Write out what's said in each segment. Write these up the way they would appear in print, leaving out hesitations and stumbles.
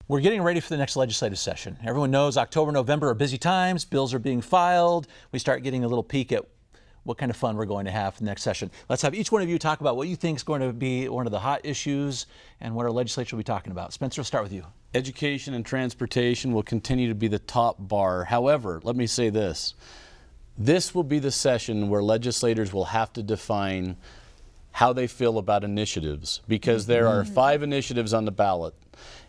We're getting ready for the next legislative session. Everyone knows October, November are busy times. Bills are being filed. We start getting a little peek at what kind of fun we're going to have for the next session. Let's have each one of you talk about what you think is going to be one of the hot issues and what our legislature will be talking about. Spencer, we'll start with you. Education and transportation will continue to be the top bar. However, let me say this. This will be the session where legislators will have to define how they feel about initiatives, because there are 5 initiatives on the ballot.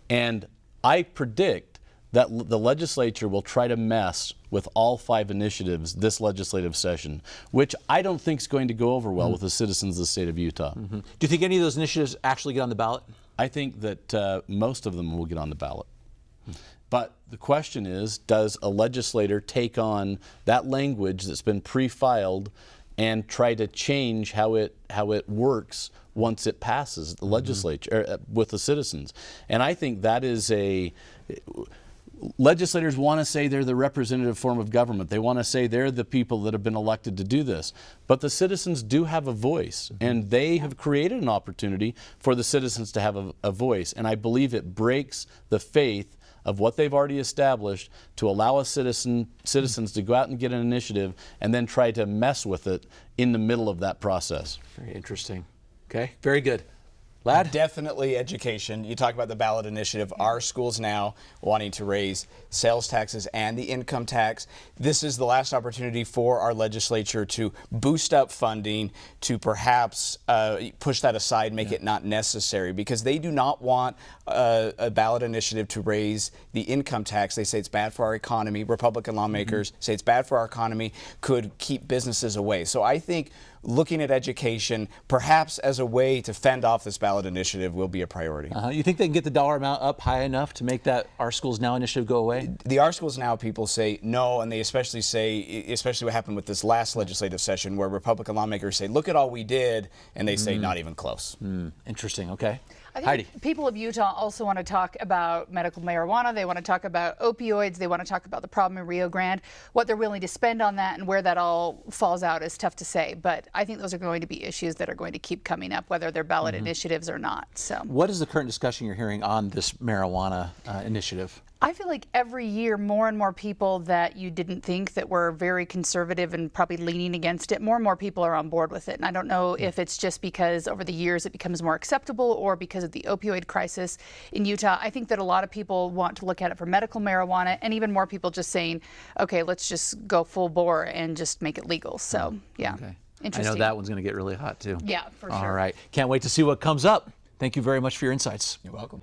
And I predict that the legislature will try to mess with all 5 initiatives this legislative session, which I don't think is going to go over well with the citizens of the state of Utah. Do you think any of those initiatives actually get on the ballot? I think that most of them will get on the ballot. But the question is, does a legislator take on that language that's been pre-filed and try to change how it works once it passes the legislature with the citizens? And I think that is legislators want to say they're the representative form of government. They want to say they're the people that have been elected to do this. But the citizens do have a voice, and they have created an opportunity for the citizens to have a voice. And I believe it breaks the faith of what they've already established to allow citizens to go out and get an initiative and then try to mess with it in the middle of that process. Very interesting. Okay, very good. Lad? Definitely education. You talk about the ballot initiative. Our schools now wanting to raise sales taxes and the income tax. This is the last opportunity for our legislature to boost up funding, to perhaps push that aside, make it not necessary, because they do not want a ballot initiative to raise the income tax. They say it's bad for our economy. Republican lawmakers say it's bad for our economy, could keep businesses away. So I think looking at education, perhaps as a way to fend off this ballot initiative, will be a priority. You think they can get the dollar amount up high enough to make that Our Schools Now initiative go away? The Our Schools Now people say no, and they especially say, especially what happened with this last legislative session where Republican lawmakers say, look at all we did, and they say not even close. Interesting, okay. I think Heidi. people of Utah also want to talk about medical marijuana. They want to talk about opioids. They want to talk about the problem in Rio Grande. What they're willing to spend on that and where that all falls out is tough to say. But I think those are going to be issues that are going to keep coming up, whether they're ballot initiatives or not. So, what is the current discussion you're hearing on this marijuana initiative? I feel like every year more and more people that you didn't think that were very conservative and probably leaning against it, more and more people are on board with it. And I don't know if it's just because over the years it becomes more acceptable or because of the opioid crisis in Utah. I think that a lot of people want to look at it for medical marijuana, and even more people just saying, okay, let's just go full bore and just make it legal. So, yeah, okay. Interesting. I know that one's going to get really hot too. Yeah, for sure. All right. Can't wait to see what comes up. Thank you very much for your insights. You're welcome.